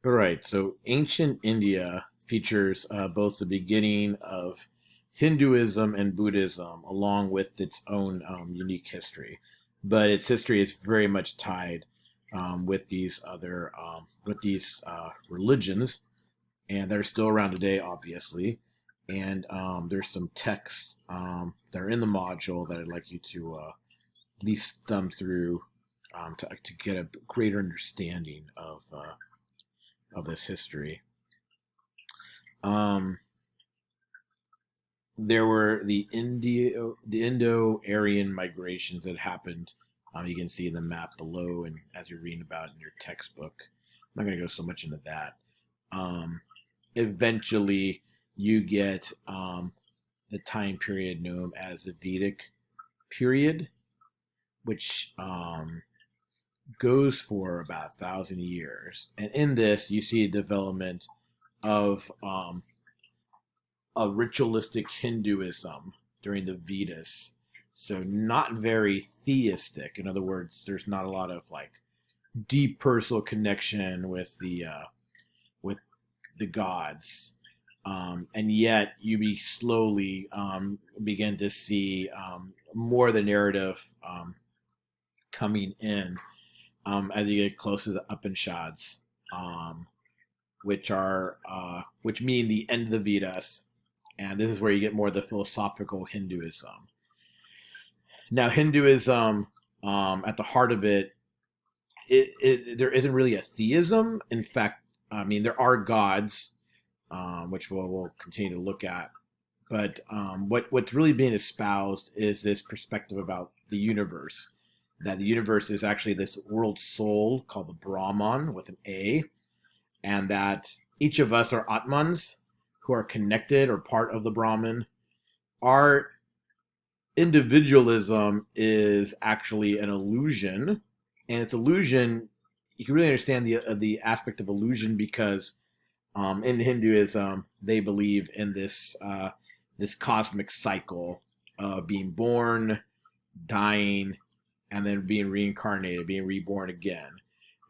All right, so ancient India features both the beginning of Hinduism and Buddhism, along with its own unique history. But its history is very much tied with these other religions, and they're still around today, obviously. And there's some texts that are in the module that I'd like you to at least thumb through to get a greater understanding of this history. Um, there were the Indo-Aryan migrations that happened. You can see in the map below, and as you're reading about in your textbook. I'm not going to go so much into that. Um, Eventually, you get the time period known as the Vedic period, which goes for about 1,000 years. And in this, you see a development of a ritualistic Hinduism during the Vedas. So not very theistic. In other words, there's not a lot of like deep personal connection with the gods. And yet you be slowly begin to see more of the narrative coming in as you get closer to the Upanishads, um, which mean the end of the Vedas, and this is where you get more of the philosophical Hinduism. Now, Hinduism, at the heart of it, there isn't really a theism. In fact, I mean there are gods, which we'll continue to look at. But what's really being espoused is this perspective about the universe. That the universe is actually this world soul called the Brahman with an A, and that each of us are Atmans who are connected or part of the Brahman. Our individualism is actually an illusion, and it's illusion. You can really understand the aspect of illusion because in Hinduism they believe in this cosmic cycle of being born, dying, and then being reincarnated, being reborn again.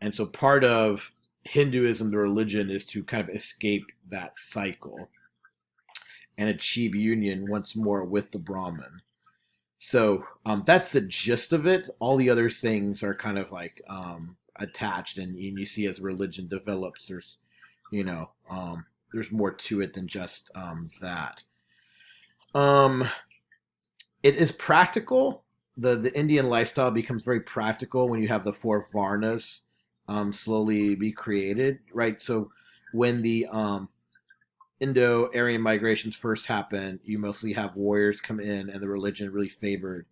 And so part of Hinduism, the religion, is to kind of escape that cycle and achieve union once more with the Brahman. So that's the gist of it. All the other things are kind of like attached, and you see as religion develops, you know, there's more to it than just that. Um, it is practical. The Indian lifestyle becomes very practical when you have the four varnas slowly be created, right? So when the Indo-Aryan migrations first happened, you mostly have warriors come in, and the religion really favored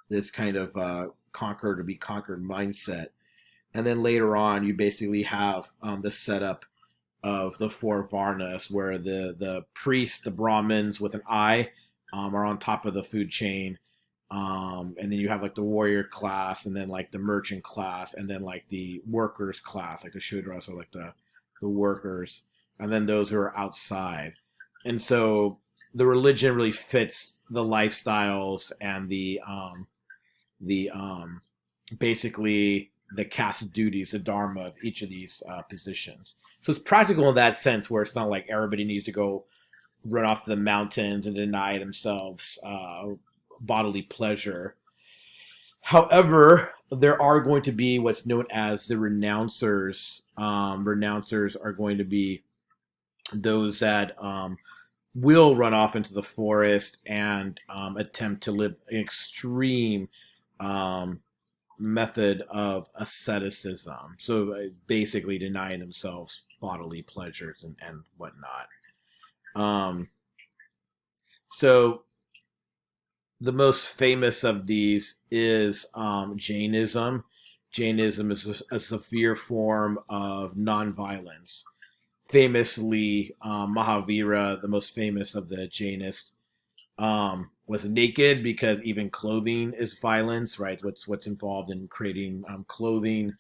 this kind of conquer to be conquered mindset. And then later on, you basically have the setup of the four varnas, where the priests, the Brahmins with an I, are on top of the food chain. And then you have like the warrior class, and then like the merchant class, and then like the workers class, like the Shudras, or like the workers, and then those who are outside. And so the religion really fits the lifestyles and the basically the caste duties, the dharma of each of these positions. So it's practical in that sense, where it's not like everybody needs to go run off to the mountains and deny themselves bodily pleasure. However, there are going to be what's known as the renouncers. Renouncers are going to be those that will run off into the forest and attempt to live an extreme um, method of asceticism. So basically denying themselves bodily pleasures and whatnot. Um, so the most famous of these is Jainism. Jainism is a severe form of nonviolence. Famously, Mahavira, the most famous of the Jainists, was naked because even clothing is violence, right? What's involved in creating clothing.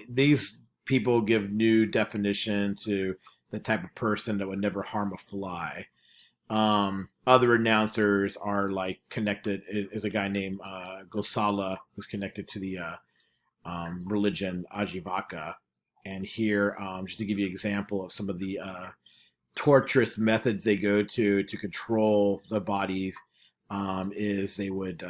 These people give new definition to the type of person that would never harm a fly. Other announcers are like connected. Is a guy named Gosala who's connected to the religion Ajivaka, And here, just to give you an example of some of the torturous methods they go to control the bodies, is they would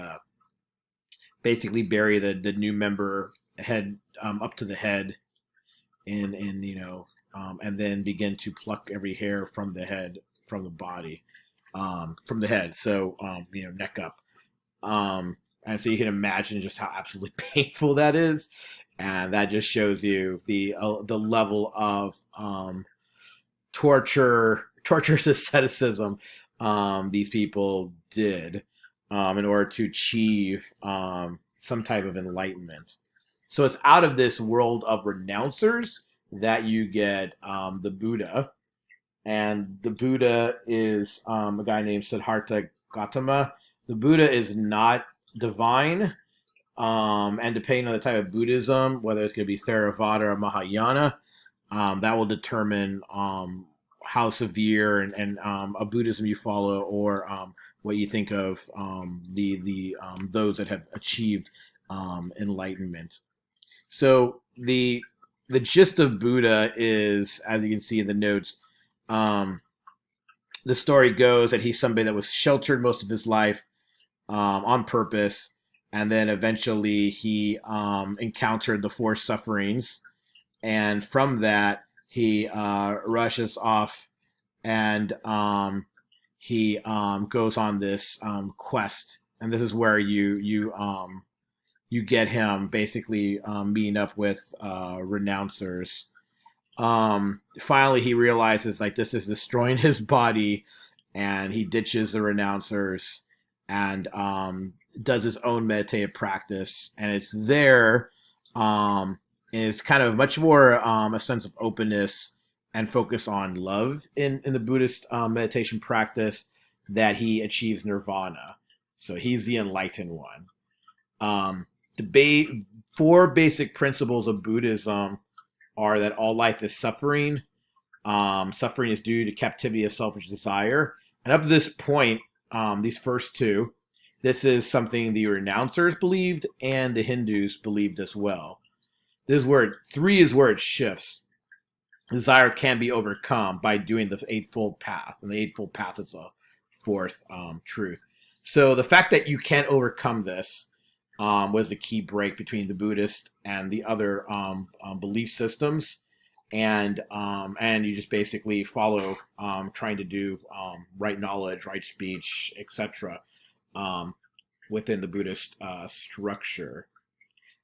basically bury the new member head up to the head, and and then begin to pluck every hair from the head, from the body, from the head. So neck up. And so you can imagine just how absolutely painful that is, and that just shows you the level of torturous asceticism these people did in order to achieve some type of enlightenment. So it's out of this world of renouncers that you get the Buddha, and the Buddha is a guy named Siddhartha Gautama. The Buddha is not divine, and depending on the type of Buddhism, whether it's going to be Theravada or Mahayana, that will determine how severe and a Buddhism you follow, or what you think of the those that have achieved enlightenment. So the gist of Buddha is, as you can see in the notes, the story goes that he's somebody that was sheltered most of his life on purpose, and then eventually he encountered the four sufferings, and from that he rushes off, and he goes on this quest, and this is where you get him basically meeting up with renouncers. Finally, he realizes like this is destroying his body, and he ditches the renouncers and does his own meditative practice. And it's there, and it's kind of much more a sense of openness and focus on love in the Buddhist meditation practice, that he achieves nirvana. So he's the enlightened one. Four basic principles of Buddhism are that all life is suffering. Suffering is due to captivity of selfish desire. And up to this point, these first two, this is something the renouncers believed and the Hindus believed as well. This is where three is where it shifts. Desire can be overcome by doing the Eightfold Path, and the Eightfold Path is a fourth truth. So the fact that you can't overcome this was the key break between the Buddhist and the other belief systems, and you just basically follow trying to do right knowledge, right speech, etc. Within the Buddhist structure.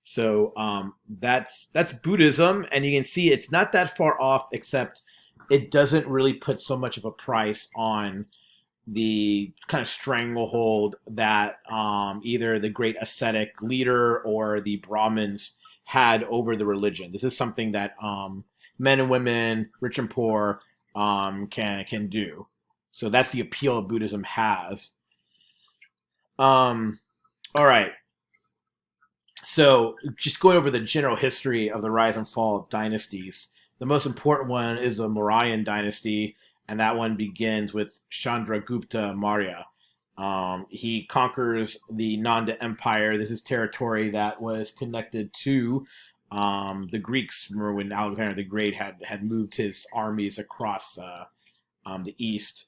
So that's Buddhism, and you can see it's not that far off, except it doesn't really put so much of a price on the kind of stranglehold that either the great ascetic leader or the Brahmins had over the religion. This is something that men and women, rich and poor, can do. So that's the appeal that Buddhism has. All right. So just going over the general history of the rise and fall of dynasties, the most important one is the Mauryan dynasty, and that one begins with Chandragupta Maurya. He conquers the Nanda Empire. This is territory that was connected to the Greeks. Remember when Alexander the Great had moved his armies across the east.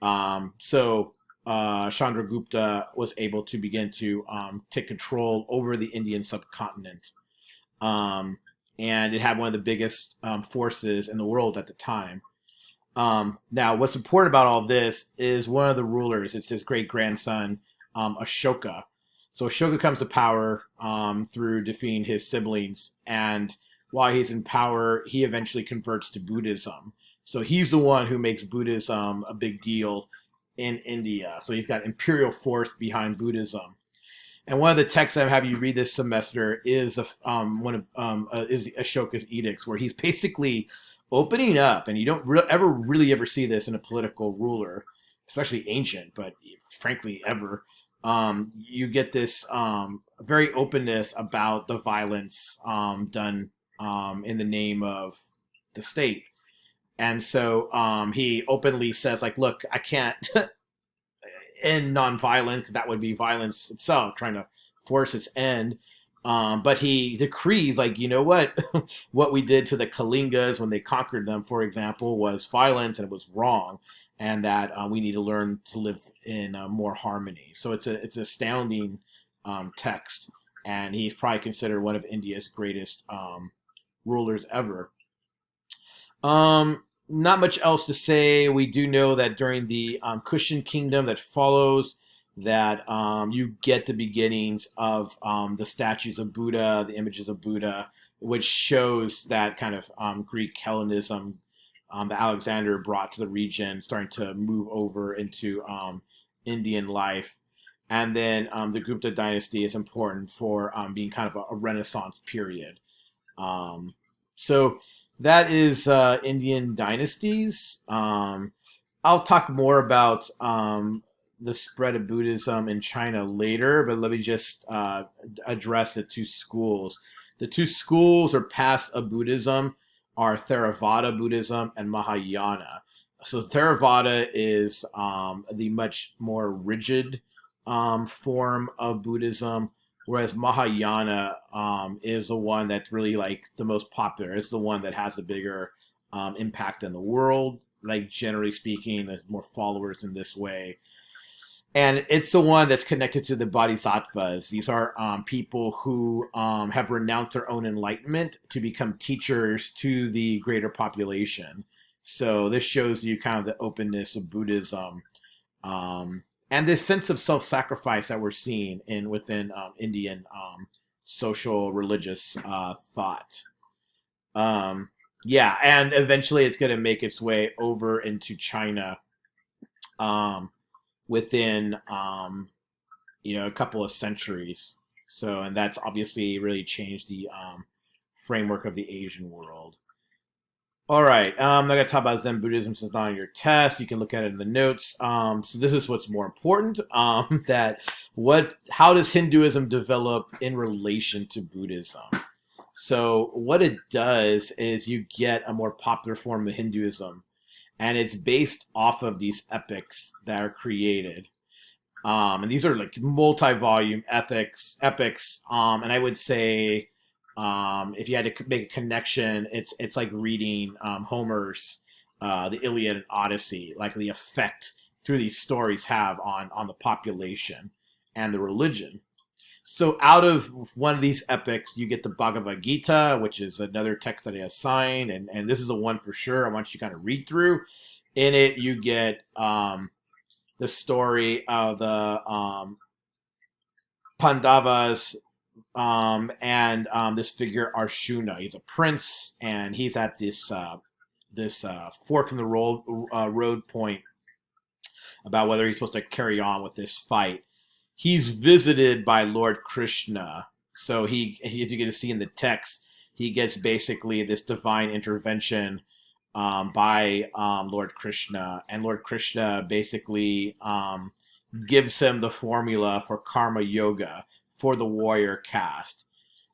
So Chandragupta was able to begin to take control over the Indian subcontinent. And it had one of the biggest forces in the world at the time. Now, what's important about all this is one of the rulers, it's his great-grandson, Ashoka. So Ashoka comes to power through defeating his siblings, and while he's in power, he eventually converts to Buddhism. So he's the one who makes Buddhism a big deal in India. So he's got imperial force behind Buddhism. And one of the texts I have you read this semester is one of is Ashoka's edicts, where he's basically opening up, and you don't really ever see this in a political ruler, especially ancient, but frankly ever. You get this very openness about the violence done in the name of the state. And so he openly says, like, look, I can't end nonviolence, because that would be violence itself, trying to force its end. But he decrees, like, you know what? What we did to the Kalingas when they conquered them, for example, was violent and it was wrong, and that we need to learn to live in more harmony. So it's an astounding text, and he's probably considered one of India's greatest rulers ever. Not much else to say. We do know that during the Kushan kingdom that follows, that you get the beginnings of the statues of Buddha, the images of Buddha, which shows that kind of Greek Hellenism that Alexander brought to the region, starting to move over into Indian life. And then the Gupta dynasty is important for being kind of a Renaissance period. Um, so that is Indian dynasties. I'll talk more about the spread of Buddhism in China later, but let me just address the two schools. The two schools or paths of Buddhism are Theravada Buddhism and Mahayana. So Theravada is the much more rigid form of Buddhism, whereas Mahayana is the one that's really like the most popular. It's the one that has a bigger impact in the world. Like generally speaking, there's more followers in this way, and it's the one that's connected to the bodhisattvas. These are people who have renounced their own enlightenment to become teachers to the greater population. So this shows you kind of the openness of Buddhism, and this sense of self-sacrifice that we're seeing in within Indian social religious thought. Um, yeah, and eventually it's going to make its way over into China um, within a couple of centuries. So, and that's obviously really changed the framework of the Asian world. All right, I'm not going to talk about Zen Buddhism since it's not on your test. You can look at it in the notes. So this is what's more important: how does Hinduism develop in relation to Buddhism? So what it does is you get a more popular form of Hinduism, and it's based off of these epics that are created. And these are like multi-volume epics. And I would say, if you had to make a connection, it's like reading Homer's the Iliad and Odyssey, like the effect through these stories have on the population and the religion. So out of one of these epics, you get the Bhagavad Gita, which is another text that he has signed, and this is the one for sure I want you to kind of read through. In it, you get the story of the Pandavas and this figure Arjuna. He's a prince, and he's at this fork in the road point about whether he's supposed to carry on with this fight. He's visited by Lord Krishna, so as you get to see in the text, he gets basically this divine intervention by Lord Krishna, and Lord Krishna basically gives him the formula for karma yoga for the warrior caste.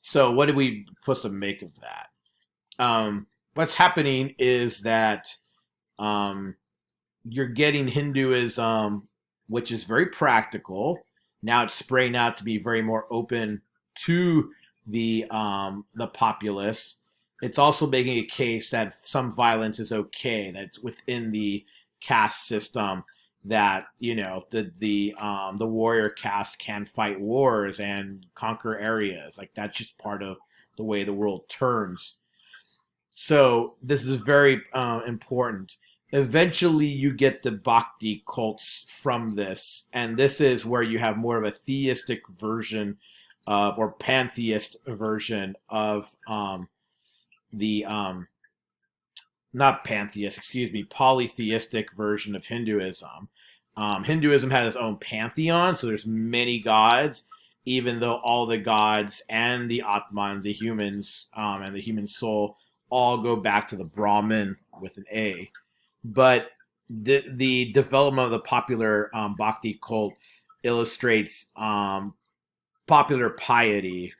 So, what are we supposed to make of that? What's happening is that um, you're getting Hinduism, which is very practical. Now it's spraying out to be very more open to the populace. It's also making a case that some violence is okay, that it's within the caste system, that the warrior caste can fight wars and conquer areas. Like that's just part of the way the world turns. So this is very important. Eventually, you get the bhakti cults from this, and this is where you have more of a theistic version of, or pantheist version of the not pantheist, excuse me, polytheistic version of Hinduism. Hinduism has its own pantheon, so there's many gods, even though all the gods and the Atman, the humans, and the human soul all go back to the Brahman with an A. But the development of the popular bhakti cult illustrates popular piety.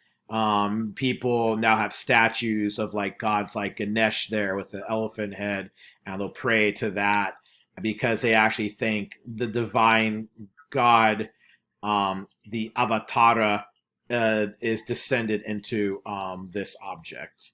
People now have statues of like gods like Ganesh there with the elephant head, and they'll pray to that because they actually think the divine god, the avatara is descended into this object.